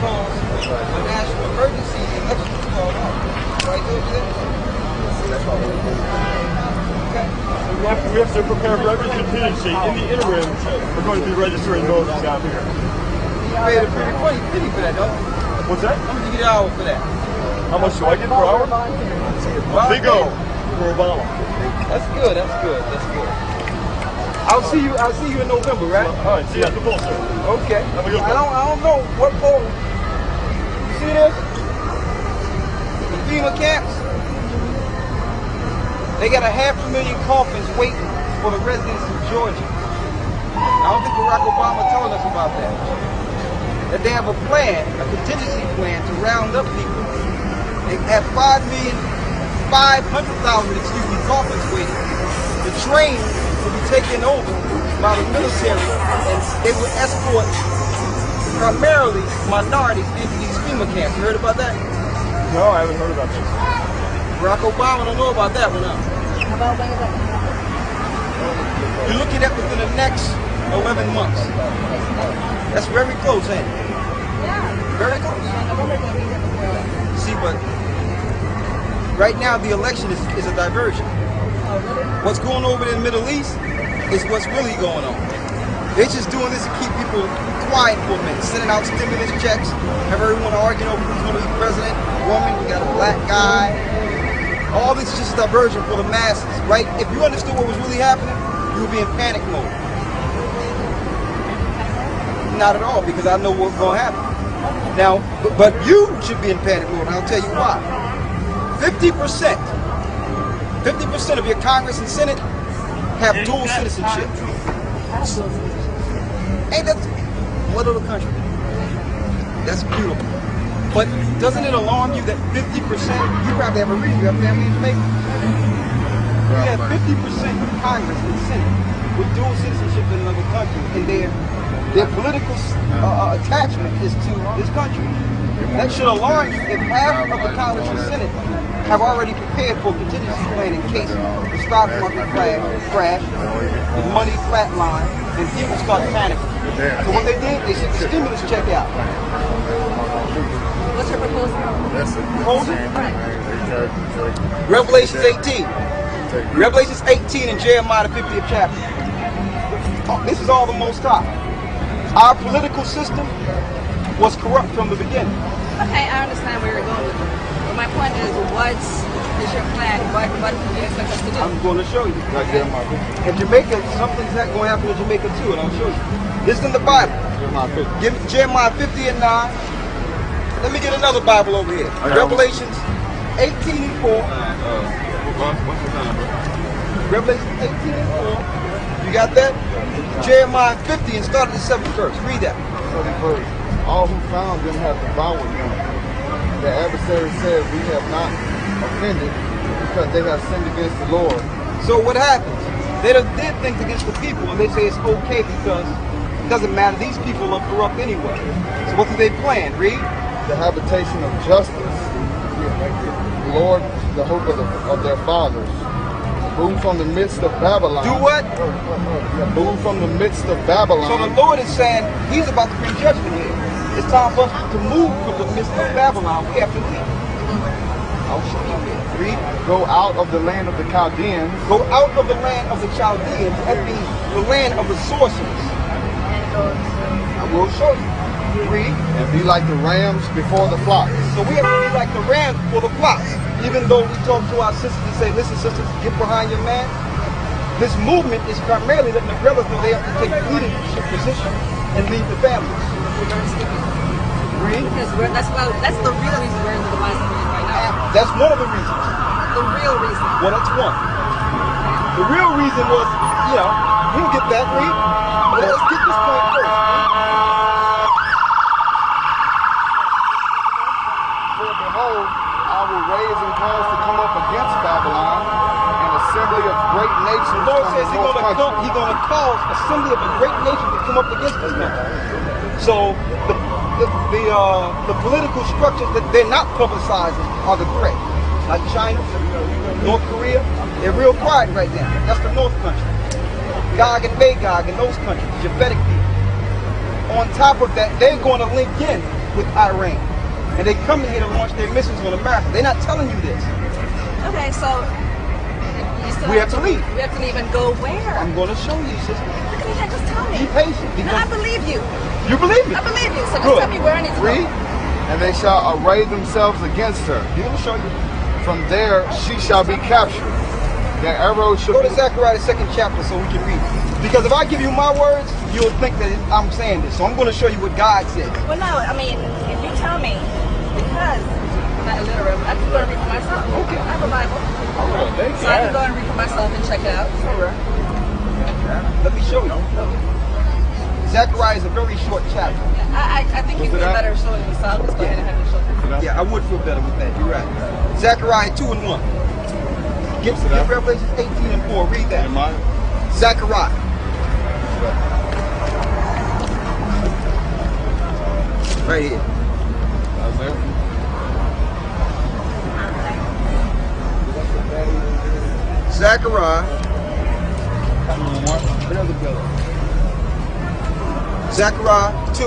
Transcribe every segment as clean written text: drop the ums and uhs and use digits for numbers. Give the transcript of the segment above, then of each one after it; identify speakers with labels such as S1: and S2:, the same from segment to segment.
S1: cause a national emergency, the election is called off. Right over there? That's all we're doing. Okay.
S2: We have to prepare for every contingency. In the interim, we're going to be registering voters out here.
S1: You paid a pretty penny for that, don't you?
S2: What's that?
S1: How much do you get an hour for that?
S2: How much do I get per hour? Big O for Obama.
S1: That's good, that's good, that's good. I'll see you in November, right?
S2: All right, see you at the poll, sir.
S1: Okay.
S2: Have a good one.
S1: I don't know what poll. You see this? The FEMA camps. They got 500,000 coffins waiting for the residents of Georgia. I don't think Barack Obama told us about that. That they have a plan, a contingency plan to round up people. They have 500,000 coffins waiting. The train will be taken over by the military, and they will escort primarily minorities into these FEMA camps. You heard about that?
S2: No, I haven't heard about this.
S1: Barack Obama don't know about that one, huh?
S3: About when is that?
S1: You're looking at within the next 11 months. That's very close, ain't it?
S3: Yeah.
S1: Very close. See, but right now the election is a diversion.
S3: Oh, really?
S1: What's going over in the Middle East is what's really going on. They're just doing this to keep people quiet for a minute, sending out stimulus checks, have everyone arguing over who's going to be president, woman, we got a black guy. All this is just a diversion for the masses, right? If you understood what was really happening, you would be in panic mode. Not at all, because I know what's going to happen. Now, but you should be in panic mode, and I'll tell you why. 50% of your Congress and Senate have dual citizenship. Ain't that what other country? That's beautiful. But doesn't it alarm you that 50%, you probably have a reason, you have family in Jamaica? You have 50% of Congress and Senate with dual citizenship in another country, and their political attachment is to this country. That should alarm you if half of the Congress and Senate have already prepared for a contingency plan in case the stock market crash, the money flatline, and people start panicking. So what they did, they sent the stimulus check out.
S3: What's your proposal?
S1: Revelations 18. Revelations 18 and Jeremiah the 50th chapter. This is all the Most High. Our political system was corrupt from the beginning.
S3: Okay, I understand where you're going with it. But my point is, what is your plan? What do you expect us to do?
S1: I'm going to show you. In Jamaica, something's not going to happen in Jamaica too, and I'll show you. This is in the Bible. Give me Jeremiah 50 and 9. Let me get another Bible over here. Revelations 18 and 4. Revelations 18 and 4. You got that? Jeremiah 50 and start at the 7th verse. Read that.
S4: All who found them have devoured them. The adversary said, we have not offended because they have sinned against the Lord.
S1: So what happens? They did things against the people, and they say it's okay because it doesn't matter. These people are corrupt anyway. So what do they plan? Read.
S4: The habitation of justice. The Lord, the hope of their fathers. Boom from the midst of Babylon.
S1: Do what?
S4: Boom from the midst of Babylon.
S1: So the Lord is saying he's about to bring judgment here. It's time for us to move from the midst of Babylon. We have to leave. I'll show you here. Read.
S4: Go out of the land of the Chaldeans.
S1: Go out of the land of the Chaldeans. That means the land of the sorcerers. I will show you. Read.
S4: And be like the rams before the flocks.
S1: So we have to be like the rams before the flocks. Even though we talk to our sisters and say, listen sisters, get behind your man. This movement is primarily letting the brothers know they have to take a leadership position and lead the families. Read.
S3: Because that's the real reason we're in the demise we're in right now.
S1: That's one of the reasons.
S3: The real reason.
S1: Well, that's one. The real reason was, we'll get that, Read. But let's get this point first.
S4: For behold, I will raise and cause to come up against Babylon an assembly of great nations.
S1: The Lord says he's going to cause an assembly of a great nation to come up against this country. So the political structures that they're not publicizing are the threat. Like China, North Korea, they're real quiet right now. That's the North country. Gog and Magog and those countries, Japhetic people. On top of that, they're going to link in with Iran. And they come in here to launch their missiles on America. They're not telling you this.
S3: Okay, so you still
S1: We have to leave.
S3: We have to leave and go where?
S1: I'm going to show you, sister.
S3: Look at me, just tell me.
S1: Be patient.
S3: No, I believe you.
S1: You believe me?
S3: I believe you. So just
S1: Good.
S3: tell me where I need to
S4: Read.
S3: go.
S4: And they shall array themselves against her.
S1: He's going to show you.
S4: From there she shall be captured. Their arrows shall
S1: Go to
S4: be...
S1: Zechariah, the 2nd chapter, so we can read. Because if I give you my words, you'll think that I'm saying this. So I'm going to show you what God says.
S3: Well, no, I mean, if you tell me, because I'm not illiterate, I can go and read for myself. Okay. I have a Bible. So I can go and read for myself and check it out. For real.
S1: Let me show you. Zechariah is a very short chapter.
S3: I think you feel better showing me, so I'll just go ahead and have you show me.
S1: Yeah, I would feel better with that. You're right. Zechariah 2 and 1. Get Revelation 18 and 4. Read that. Zechariah. Right here. Zechariah. Another brother. Zechariah 2.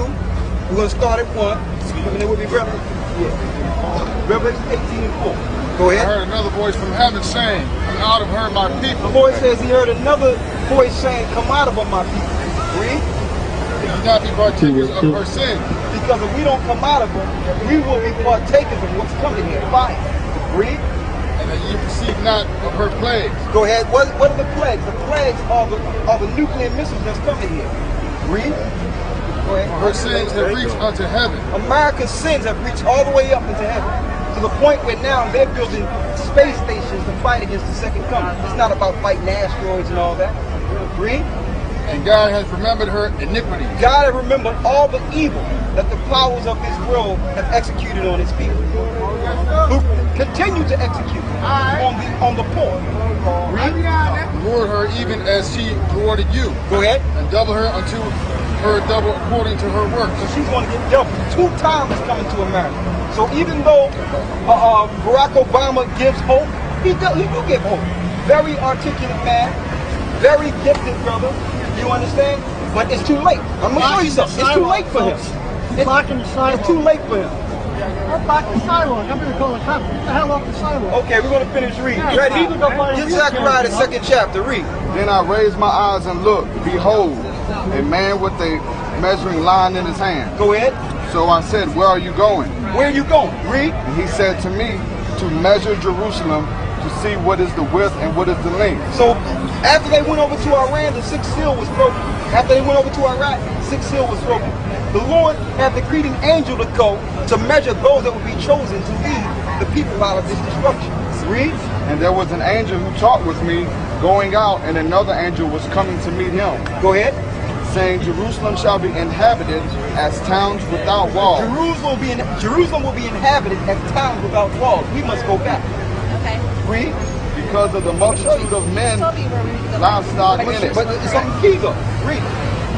S1: We're going to start at 1. And then we'll be Revelation. Yeah. Revelation 18 and 4. Go
S4: I
S1: ahead.
S4: heard another voice from heaven saying, come out of her, my people.
S1: The Lord says he heard another voice saying, come out of her, my people. Read.
S4: Do not be partakers of her sin.
S1: Because if we don't come out of her, we will be partakers of what's coming here. Fire. Read.
S4: And that ye receive not of her plagues.
S1: Go ahead. What are the plagues? The plagues are the nuclear missiles that's coming here. Read. Go ahead.
S4: Her sins have reached unto heaven.
S1: America's sins have reached all the way up into heaven. To the point where now they're building space stations to fight against the second coming. It's not about fighting asteroids and all that. Read.
S4: And God has remembered her iniquity.
S1: God has remembered all the evil that the powers of this world have executed on his people. Who continue to execute on the poor. Read.
S4: Reward her even as she rewarded you.
S1: Go ahead.
S4: And double her unto her double according to her works.
S1: So she's going to get double. 2 times is coming to America. So even though Barack Obama gives hope, he do give hope. Very articulate man, very gifted brother. You understand? But it's too late. I'm going to show you something. It's too late for him. It's too late for him.
S5: I'm blocking the sidewalk. I'm going to call the cops. Get the hell off the sidewalk.
S1: Okay, we're going to finish reading.
S5: Yeah,
S1: Ready?
S5: people don't find
S1: Get
S5: it.
S1: Zechariah, the 2nd chapter. Read.
S4: Then I raised my eyes and looked. Behold, a man with a measuring line in his hand.
S1: Go ahead.
S4: So I said, where are you going?
S1: Where are you going? Read.
S4: And he said to me, to measure Jerusalem, to see what is the width and what is the length.
S1: So after they went over to Iran, the 6th seal was broken. After they went over to Iraq, the 6th seal was broken. The Lord had decreed an angel to go to measure those that would be chosen to lead the people out of this destruction. Read.
S4: And there was an angel who talked with me going out, and another angel was coming to meet him,
S1: Go ahead.
S4: saying, Jerusalem shall be inhabited as towns without walls.
S1: Jerusalem will be inhabited as towns without walls. We must go back.
S3: Okay.
S1: Read.
S4: Because of the multitude of men,
S3: Show me where we need to go.
S4: livestock in it.
S1: But it's on the key though. Read.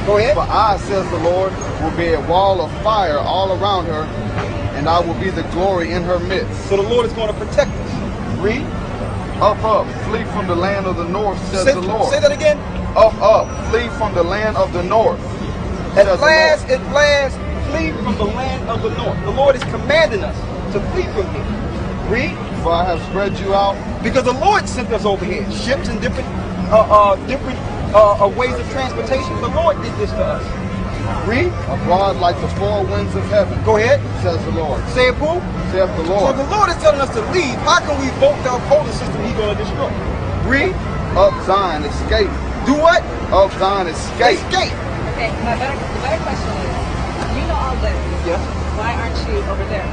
S1: Go ahead.
S4: For I, says the Lord, will be a wall of fire all around her, and I will be the glory in her midst.
S1: So the Lord is going to protect us. Read.
S4: Up, flee from the land of the north, says the Lord.
S1: Say that again.
S4: Up, flee from the land of the north.
S1: At last, flee from the land of the north. The Lord is commanding us to flee from here. Read.
S4: For I have spread you out.
S1: Because the Lord sent us over here. Ships and different ways of transportation. The Lord did this to us. Read.
S4: Abroad like the four winds of heaven.
S1: Go ahead.
S4: Says the Lord.
S1: Say it, who?
S4: Saith the
S1: So
S4: Lord.
S1: if the Lord is telling us to leave, how can we vote the opposing system he's going to destroy? Read.
S4: Up Zion, escape.
S1: Do what?
S4: Up Zion, escape.
S3: Okay,
S1: Escape.
S3: the better question is, you know all this.
S1: Yes.
S3: Why aren't you over there?